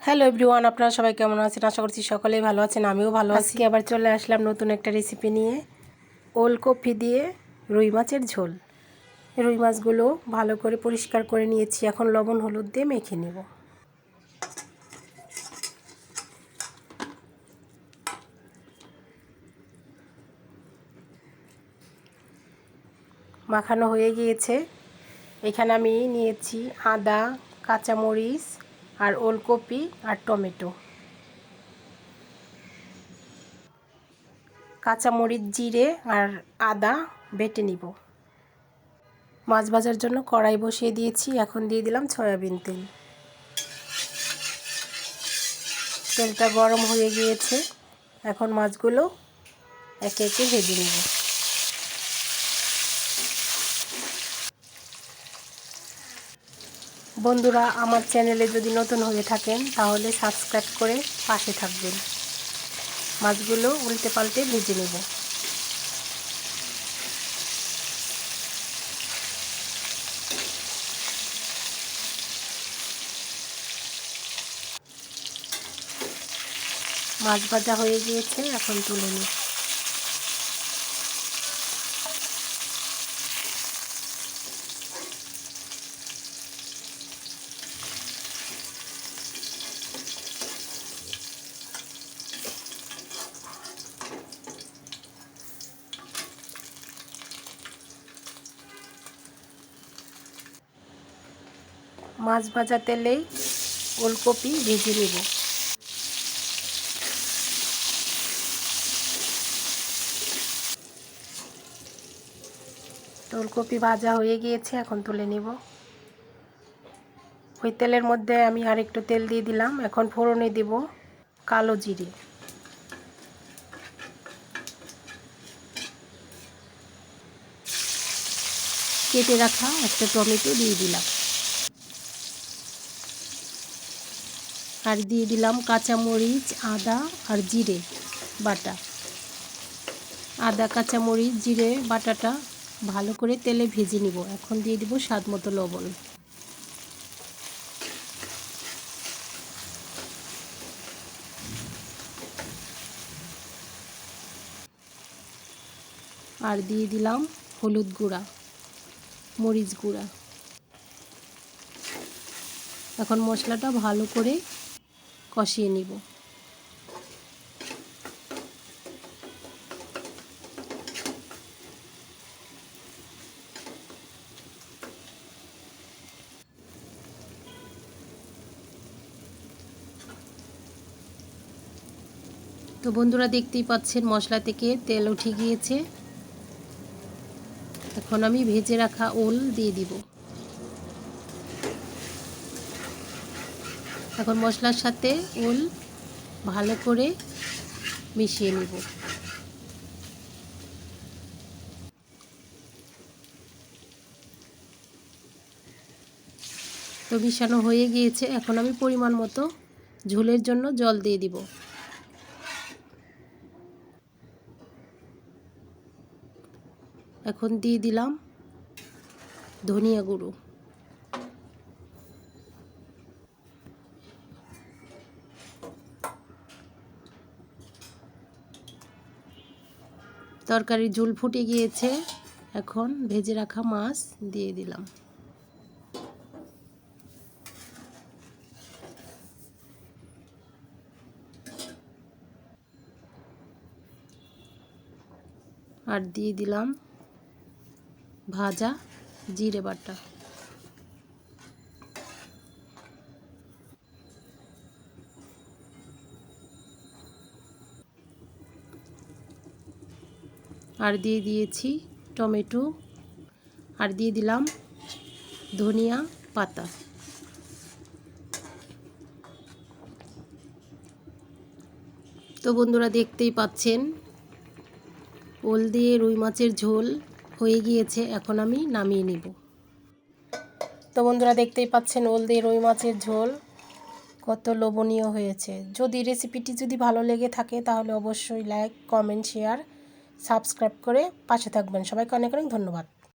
Hello everyone, আপনারা সবাই কেমন আছেন? আশা করছি সকলেই ভালো আছেন, আমিও ভালো আছি। আবার চলে আসলাম নতুন একটা রেসিপি নিয়ে, ওলকপি দিয়ে রুই মাছের ঝোল। রুই মাছগুলো ভালো করে পরিষ্কার করে নিয়েছি, এখন লবণ হলুদ দিয়ে মেখে নেব। মাখানো হয়ে গিয়েছে। এখানে আমি নিয়েছি আদা, কাঁচামরিচ আর ওলকপি আর টমেটো। কাঁচামরিচ, জিরে আর আদা বেটে নিব। মাছ ভাজার জন্য কড়াই বসিয়ে দিয়েছি, এখন দিয়ে দিলাম সয়াবিন তেল। তেলটা গরম হয়ে গিয়েছে, এখন মাছগুলো একে একে ভেজে নেব। বন্ধুরা, আমার চ্যানেলে যদি নতুন হয়ে থাকেন তাহলে সাবস্ক্রাইব করে পাশে থাকবেন। মাছগুলো উল্টে পাল্টে ভেজে নেব। মাছ ভাজা হয়ে গিয়েছে, এখন তুলে নিই। মাছ ভাজা তেলেই ওলকপি ভেজে নেব। ওলকপি ভাজা হয়ে গিয়েছে, এখন তুলে নেব। ওই তেলের মধ্যে আমি আরেকটু তেল দিয়ে দিলাম, এখন ফোড়নে দেব কালো জিরে, কেটে রাখা একটা টমেটো দিয়ে দিলাম, আর দিয়ে দিলাম কাঁচামরিচ, আদা আর জিরে বাটা। আদা, কাঁচামরিচ, জিরে বাটাটা ভালো করে তেলে ভেজে নিব। এখন দিয়ে দিব স্বাদ মতো লবণ। আর দিয়ে দিলাম হলুদ গুঁড়া, মরিচ গুঁড়া। এখন মশলাটা ভালো করে কষিয়ে নিব। তো বন্ধুরা, দেখতেই পাচ্ছেন মশলা থেকে তেল উঠে গিয়েছে। এখন আমি ভেজে রাখা ওল দিয়ে দিব। এখন মশলার সাথে ওল ভালো করে মিশিয়ে নিব। তো মিশানো হয়ে গিয়েছে, এখন আমি পরিমাণ মতো ঝোলের জন্য জল দিয়ে দিব। এখন দিয়ে দিলাম ধনিয়া গুঁড়ো, তরকারির ঝোল ফুটে গিয়েছে, এখন ভেজে রাখা মাছ দিয়ে দিলাম। আর দিয়ে দিলাম ভাজা জিরে বাটা। আর দিয়ে দিয়েছি টমেটো, আর দিয়ে দিলাম ধনিয়া পাতা। তো বন্ধুরা, দেখতেই পাচ্ছেন ওল দিয়ে রুই মাছের ঝোল হয়ে গিয়েছে, এখন আমি নামিয়ে নিব। তো বন্ধুরা, দেখতেই পাচ্ছেন ওল দিয়ে রুই মাছের ঝোল কত লোভনীয় হয়েছে। রেসিপিটি যদি ভালো লেগে থাকে তাহলে অবশ্যই লাইক, কমেন্ট, শেয়ার, সাবস্ক্রাইব করে পাশে থাকবেন। সবাইকে অনেক অনেক ধন্যবাদ।